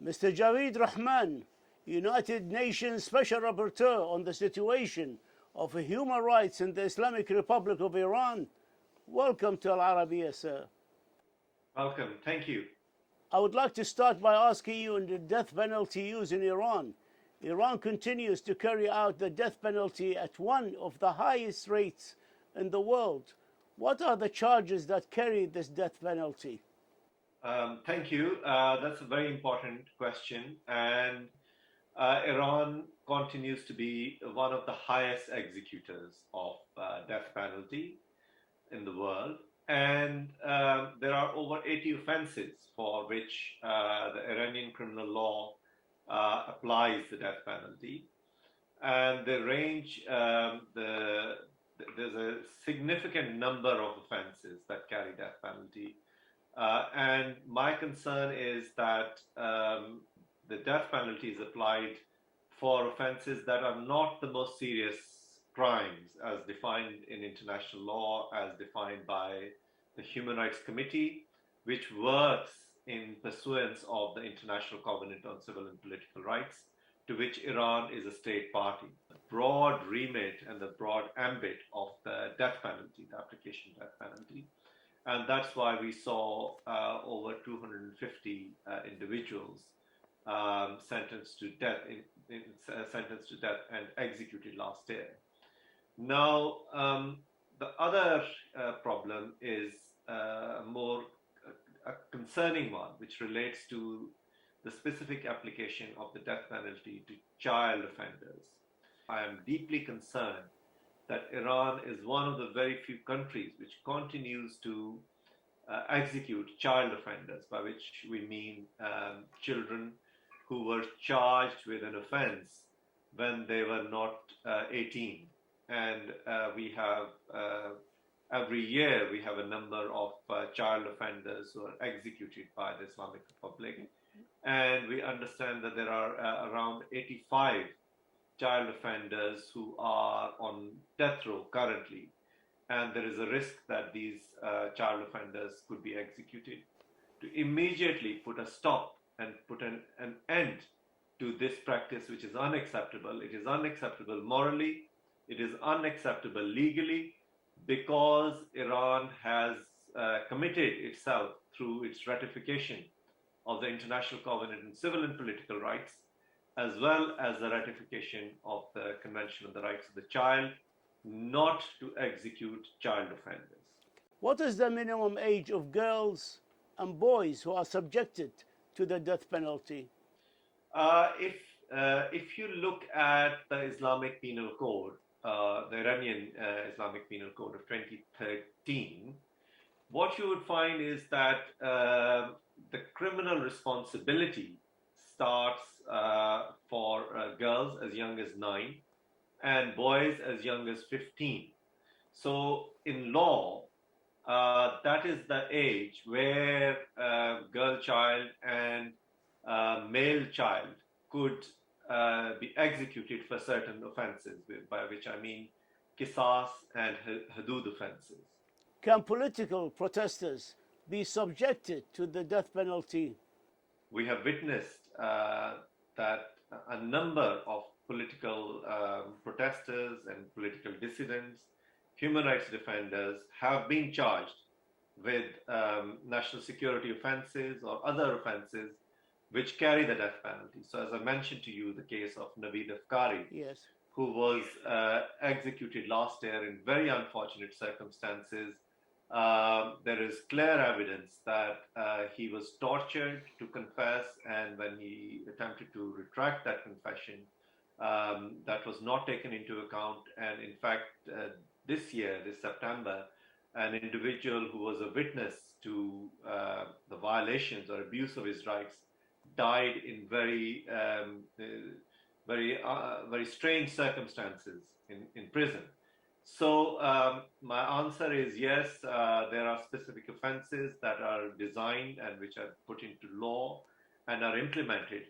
Mr. Javid Rehman, United Nations Special Rapporteur on the situation of human rights in the Islamic Republic of Iran. Welcome to Al-Arabiya, sir. Welcome. Thank you. I would like to start by asking you on the death penalty used in Iran. Iran continues to carry out the death penalty at one of the highest rates in the world. What are the charges that carry this death penalty? Thank you. That's a very important question. And Iran continues to be one of the highest executors of death penalty in the world. And there are over 80 offenses for which the Iranian criminal law applies the death penalty. And they range, there's a significant number of offenses that carry death penalty. And my concern is that the death penalty is applied for offenses that are not the most serious crimes as defined in international law, as defined by the Human Rights Committee, which works in pursuance of the International Covenant on Civil and Political Rights, to which Iran is a state party. The broad remit and the broad ambit of the death penalty, the application of death penalty. And that's why we saw over 250 individuals sentenced to death and executed last year. Now, the other problem is more a concerning one, which relates to the specific application of the death penalty to child offenders. I am deeply concerned that Iran is one of the very few countries which continues to execute child offenders, by which we mean children who were charged with an offense when they were not 18. And we have, every year, we have a number of child offenders who are executed by the Islamic Republic. And we understand that there are around 85 child offenders who are on death row currently, and there is a risk that these child offenders could be executed. To immediately put a stop and put an end to this practice, which is unacceptable. It is unacceptable morally, it is unacceptable legally, because Iran has committed itself through its ratification of the International Covenant on Civil and Political Rights, as well as the ratification of the Convention on the Rights of the Child, not to execute child offenders. What is the minimum age of girls and boys who are subjected to the death penalty? If you look at the Islamic Penal Code, the Iranian Islamic Penal Code of 2013, what you would find is that the criminal responsibility starts for girls as young as 9 and boys as young as 15. So in law, that is the age where girl child and male child could be executed for certain offenses, by which I mean qisas and hudud offenses. Can political protesters be subjected to the death penalty? We have witnessed that a number of political protesters and political dissidents, human rights defenders have been charged with national security offenses or other offenses which carry the death penalty. So as I mentioned to you, the case of Naveed Afkari, Yes. who was executed last year in very unfortunate circumstances. There is clear evidence that he was tortured to confess, and when he attempted to retract that confession, that was not taken into account. And in fact, this September, an individual who was a witness to the violations or abuse of his rights died in very strange circumstances in prison. So my answer is yes, there are specific offenses that are designed and which are put into law and are implemented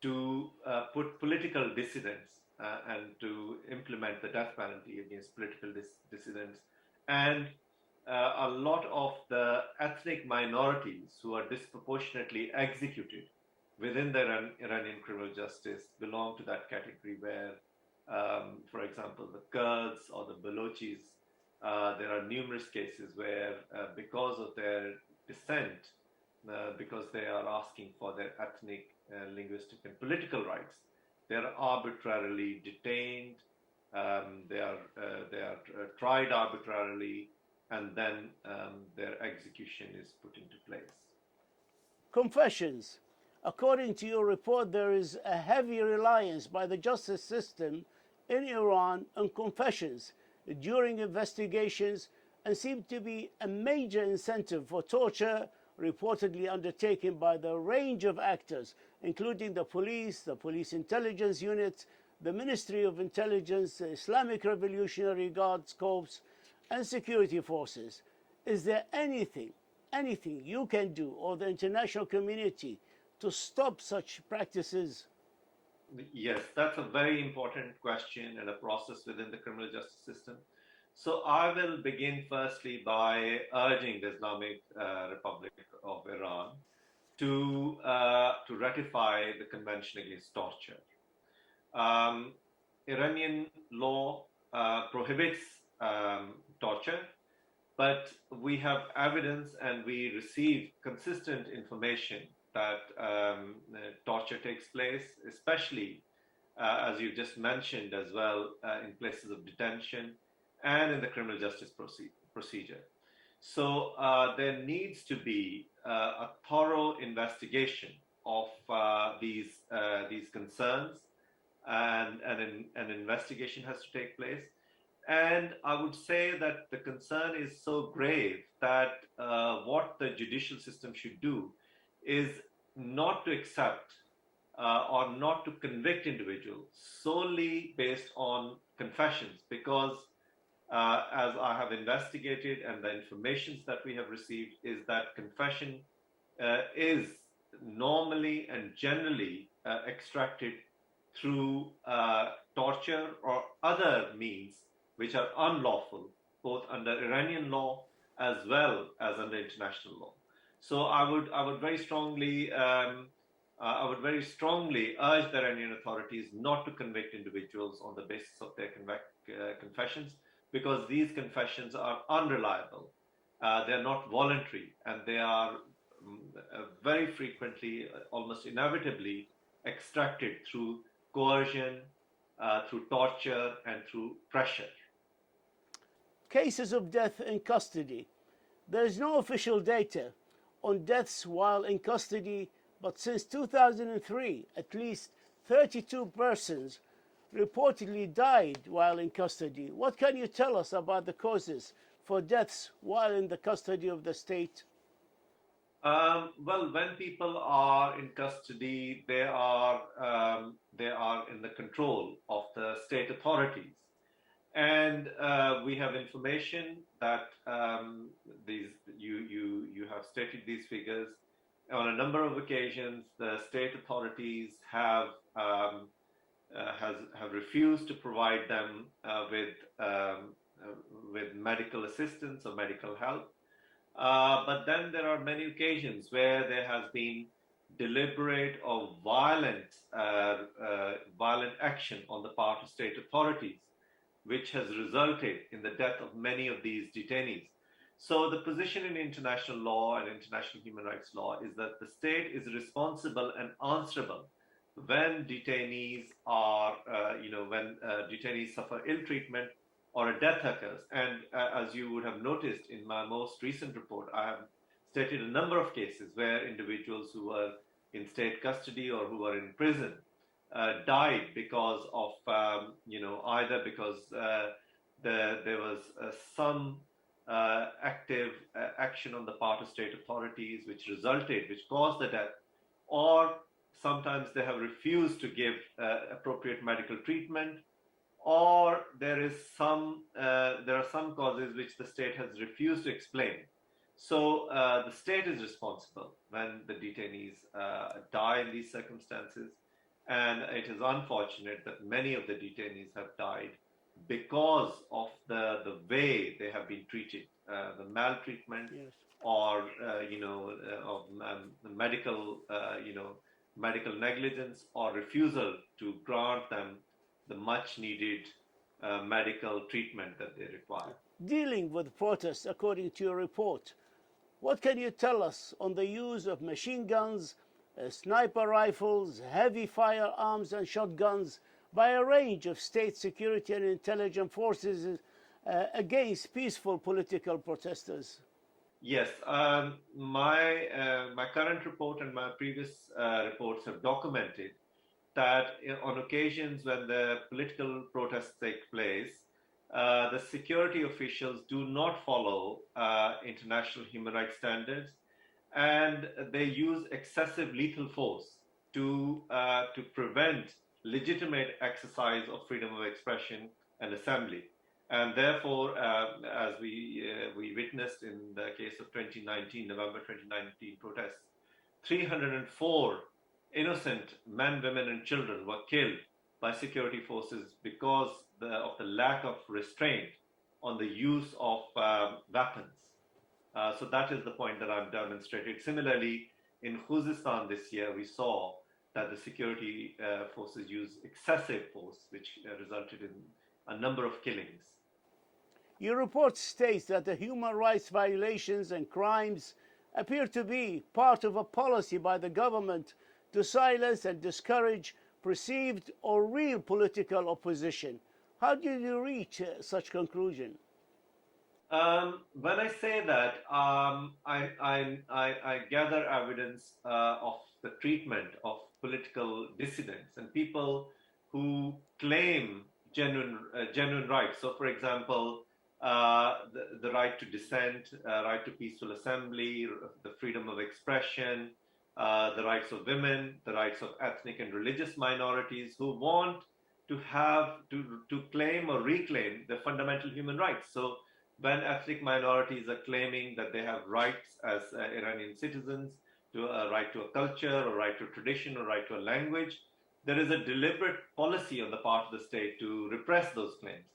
to put political dissidents and to implement the death penalty against political dissidents. And a lot of the ethnic minorities who are disproportionately executed within the Iranian criminal justice belong to that category where, for example, the Kurds or the Balochis, there are numerous cases where, because of their descent, because they are asking for their ethnic, linguistic, and political rights, they are arbitrarily detained. They are tried arbitrarily, and then their execution is put into place. Confessions. According to your report, there is a heavy reliance by the justice system in Iran on confessions during investigations and seem to be a major incentive for torture reportedly undertaken by the range of actors, including the police intelligence unit, the Ministry of Intelligence, the Islamic Revolutionary Guards Corps, and security forces. Is there anything you can do, or the international community, to stop such practices? Yes, that's a very important question and a process within the criminal justice system. So I will begin firstly by urging the Islamic Republic of Iran to ratify the Convention Against Torture. Iranian law prohibits torture, but we have evidence and we receive consistent information that torture takes place, especially as you just mentioned as well, in places of detention and in the criminal justice procedure. So there needs to be a thorough investigation of these concerns, and an investigation has to take place. And I would say that the concern is so grave that what the judicial system should do is not to accept or not to convict individuals solely based on confessions, because as I have investigated and the information that we have received is that confession is normally and generally extracted through torture or other means which are unlawful, both under Iranian law as well as under international law. So I would very strongly urge the Iranian authorities not to convict individuals on the basis of their confessions, because these confessions are unreliable. They are not voluntary, and they are very frequently, almost inevitably, extracted through coercion, through torture, and through pressure. Cases of death in custody. There is no official data on deaths while in custody, but since 2003, at least 32 persons reportedly died while in custody. What can you tell us about the causes for deaths while in the custody of the state? Well, when people are in custody, they are in the control of the state authorities, and we have information that you have stated these figures. On a number of occasions, the state authorities have refused to provide them with medical assistance or medical help. But then there are many occasions where there has been deliberate or violent action on the part of state authorities, which has resulted in the death of many of these detainees. So the position in international law and international human rights law is that the state is responsible and answerable when detainees detainees suffer ill treatment or a death occurs. And as you would have noticed in my most recent report, I have stated a number of cases where individuals who were in state custody or who were in prison died because of, either because there was some active action on the part of state authorities which caused the death, or sometimes they have refused to give appropriate medical treatment, or there are some causes which the state has refused to explain. So the state is responsible when the detainees die in these circumstances, and it is unfortunate that many of the detainees have died because of the way they have been treated, the maltreatment, Yes. or of the medical medical negligence, or refusal to grant them the much needed medical treatment that they require. Dealing with protests, according to your report, what can you tell us on the use of machine guns, sniper rifles, heavy firearms, and shotguns by a range of state security and intelligence forces against peaceful political protesters? Yes, my current report and my previous reports have documented that on occasions when the political protests take place, the security officials do not follow international human rights standards, and they use excessive lethal force to prevent legitimate exercise of freedom of expression and assembly. And therefore, as we witnessed in the case of November 2019 protests, 304 innocent men, women, and children were killed by security forces because of the lack of restraint on the use of weapons. So that is the point that I've demonstrated. Similarly, in Khuzestan this year, we saw that the security forces used excessive force, which resulted in a number of killings. Your report states that the human rights violations and crimes appear to be part of a policy by the government to silence and discourage perceived or real political opposition. How did you reach such conclusion? When I say that, I gather evidence of the treatment of political dissidents and people who claim genuine rights. So, for example, the right to dissent, right to peaceful assembly, the freedom of expression, the rights of women, the rights of ethnic and religious minorities who want to have to claim or reclaim their fundamental human rights. So when ethnic minorities are claiming that they have rights as Iranian citizens, to a right to a culture, or right to a tradition, or right to a language, there is a deliberate policy on the part of the state to repress those claims.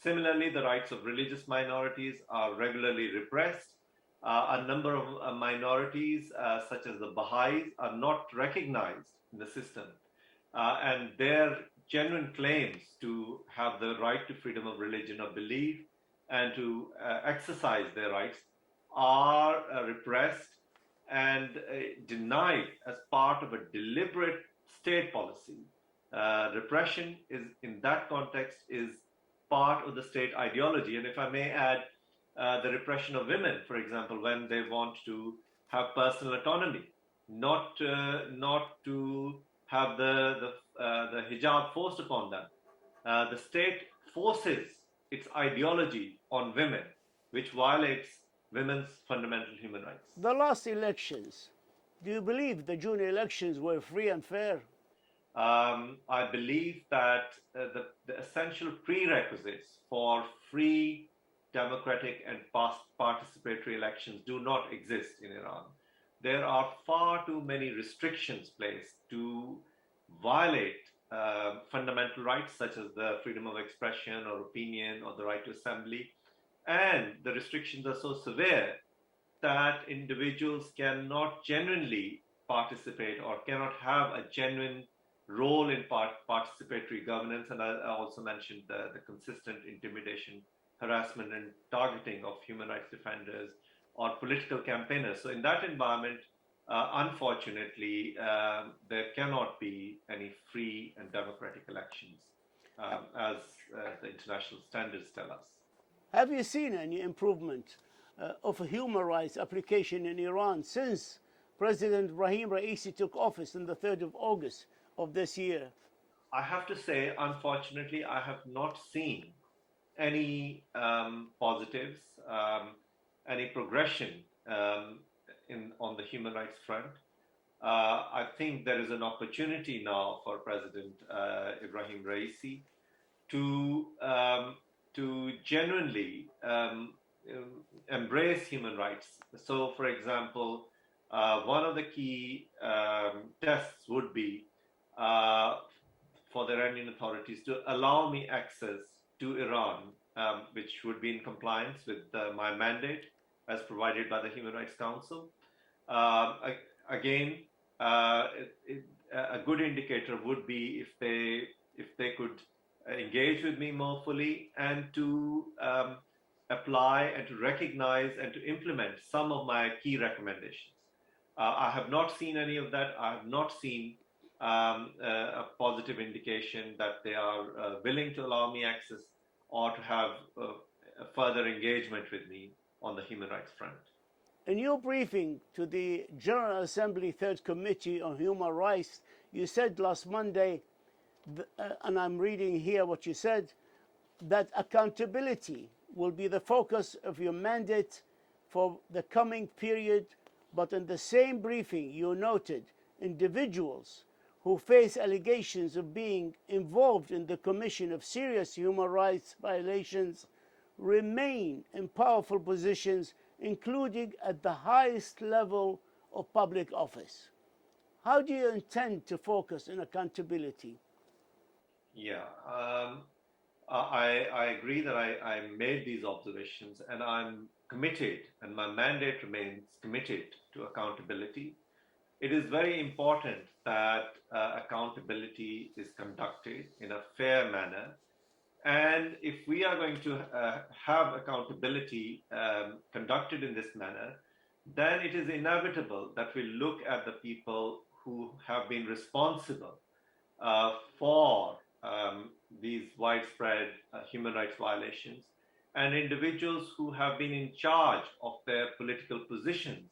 Similarly, the rights of religious minorities are regularly repressed. A number of minorities, such as the Baha'is, are not recognized in the system. And their genuine claims to have the right to freedom of religion or belief and to exercise their rights are repressed and denied as part of a deliberate state policy. Repression is, in that context, is part of the state ideology. And if I may add, the repression of women, for example, when they want to have personal autonomy, not to have the hijab forced upon them. The state forces its ideology on women, which violates women's fundamental human rights. The last elections, do you believe the June elections were free and fair? I believe that the essential prerequisites for free, democratic, and participatory elections do not exist in Iran. There are far too many restrictions placed to violate fundamental rights such as the freedom of expression or opinion or the right to assembly. And the restrictions are so severe that individuals cannot genuinely participate or cannot have a genuine role in participatory governance. And I also mentioned the consistent intimidation, harassment, and targeting of human rights defenders or political campaigners. So in that environment, unfortunately, there cannot be any free and democratic elections, as the international standards tell us. Have you seen any improvement of human rights application in Iran since President Ibrahim Raisi took office on the 3rd of August of this year? I have to say, unfortunately, I have not seen any positives, any progression on the human rights front. I think there is an opportunity now for President Ibrahim Raisi to genuinely embrace human rights. So, for example, one of the key tests would be for the Iranian authorities to allow me access to Iran, which would be in compliance with my mandate as provided by the Human Rights Council. Again, good indicator would be if they could engage with me more fully and to apply and to recognize and to implement some of my key recommendations. I have not seen any of that. I have not seen a positive indication that they are willing to allow me access or to have a further engagement with me on the human rights front. In your briefing to the General Assembly Third Committee on Human Rights, you said last Monday, and I'm reading here what you said, that accountability will be the focus of your mandate for the coming period, but in the same briefing you noted individuals who face allegations of being involved in the commission of serious human rights violations remain in powerful positions, including at the highest level of public office. How do you intend to focus on accountability? Yeah, I agree that I made these observations, and I'm committed, and my mandate remains committed to accountability. It is very important that accountability is conducted in a fair manner. And if we are going to have accountability conducted in this manner, then it is inevitable that we look at the people who have been responsible for these widespread human rights violations and individuals who have been in charge of their political positions.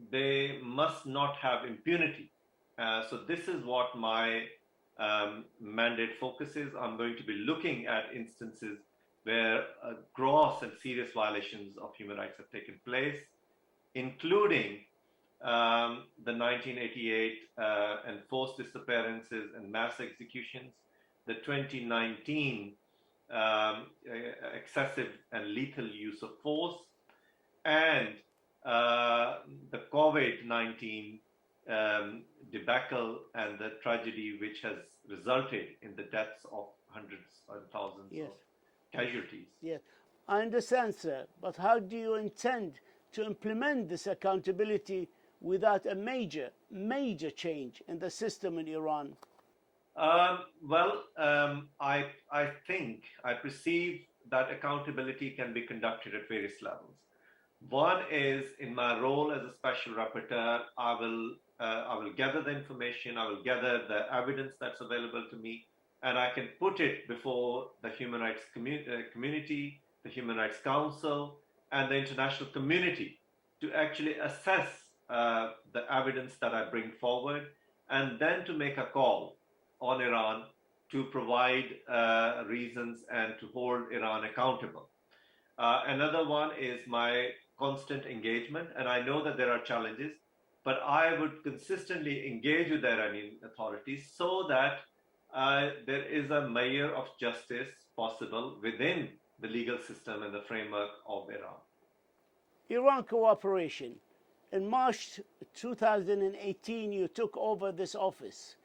They must not have impunity. So this is what my mandate focuses. I'm going to be looking at instances where gross and serious violations of human rights have taken place, including the 1988 enforced disappearances and mass executions, the 2019 excessive and lethal use of force, and the COVID-19 debacle and the tragedy which has resulted in the deaths of hundreds and thousands Yes. of casualties. Yes, I understand, sir, but how do you intend to implement this accountability without a major change in the system in Iran? I think, I perceive that accountability can be conducted at various levels. One is, in my role as a special rapporteur, I will gather the information, I will gather the evidence that's available to me, and I can put it before the human rights community, the Human Rights Council, and the international community to actually assess the evidence that I bring forward, and then to make a call on Iran to provide reasons and to hold Iran accountable. Another one is my constant engagement, and I know that there are challenges, but I would consistently engage with the Iranian authorities so that there is a measure of justice possible within the legal system and the framework of Iran. Iran cooperation. In March 2018, you took over this office.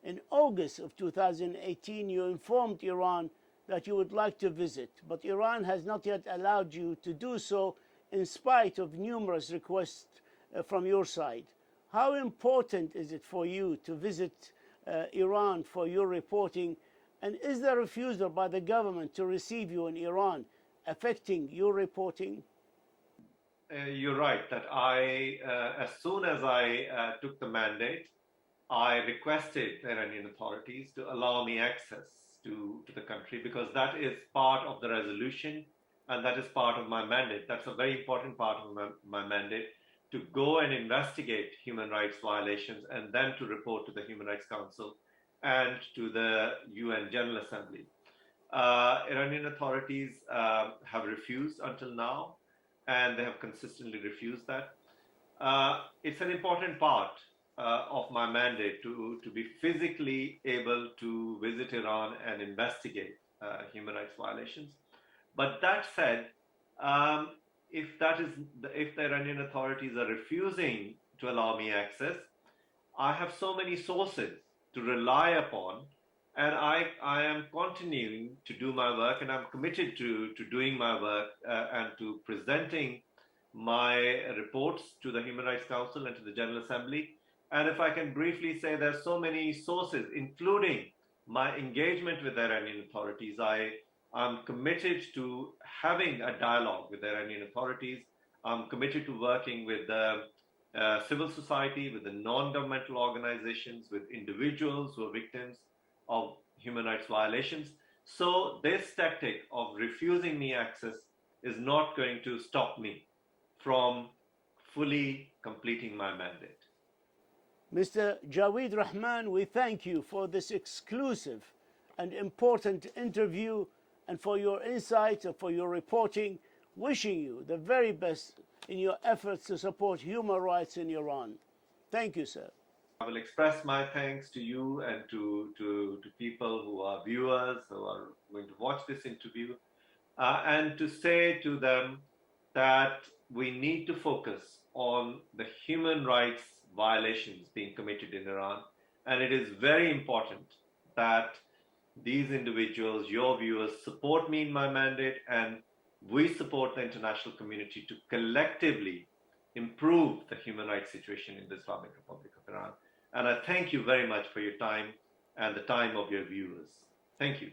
In August of 2018, you informed Iran that you would like to visit, but Iran has not yet allowed you to do so in spite of numerous requests from your side. How important is it for you to visit Iran for your reporting, and is the refusal by the government to receive you in Iran affecting your reporting? You're right that as soon as I took the mandate, I requested the Iranian authorities to allow me access to the country, because that is part of the resolution and that is part of my mandate. That's a very important part of my mandate, to go and investigate human rights violations and then to report to the Human Rights Council and to the UN General Assembly. Iranian authorities have refused until now, and they have consistently refused that. It's an important part of my mandate to be physically able to visit Iran and investigate human rights violations. But that said, if the Iranian authorities are refusing to allow me access, I have so many sources to rely upon, and I am continuing to do my work, and I'm committed to doing my work and to presenting my reports to the Human Rights Council and to the General Assembly And if I can briefly say, there are so many sources, including my engagement with the Iranian authorities. I'm committed to having a dialogue with the Iranian authorities. I'm committed to working with the civil society, with the non-governmental organizations, with individuals who are victims of human rights violations. So this tactic of refusing me access is not going to stop me from fully completing my mandate. Mr. Javid Rehman, we thank you for this exclusive and important interview and for your insight and for your reporting, wishing you the very best in your efforts to support human rights in Iran. Thank you, sir. I will express my thanks to you and to people who are viewers, who are going to watch this interview, and to say to them that we need to focus on the human rights violations being committed in Iran. And it is very important that these individuals, your viewers, support me in my mandate, and we support the international community to collectively improve the human rights situation in the Islamic Republic of Iran. And I thank you very much for your time and the time of your viewers. Thank you.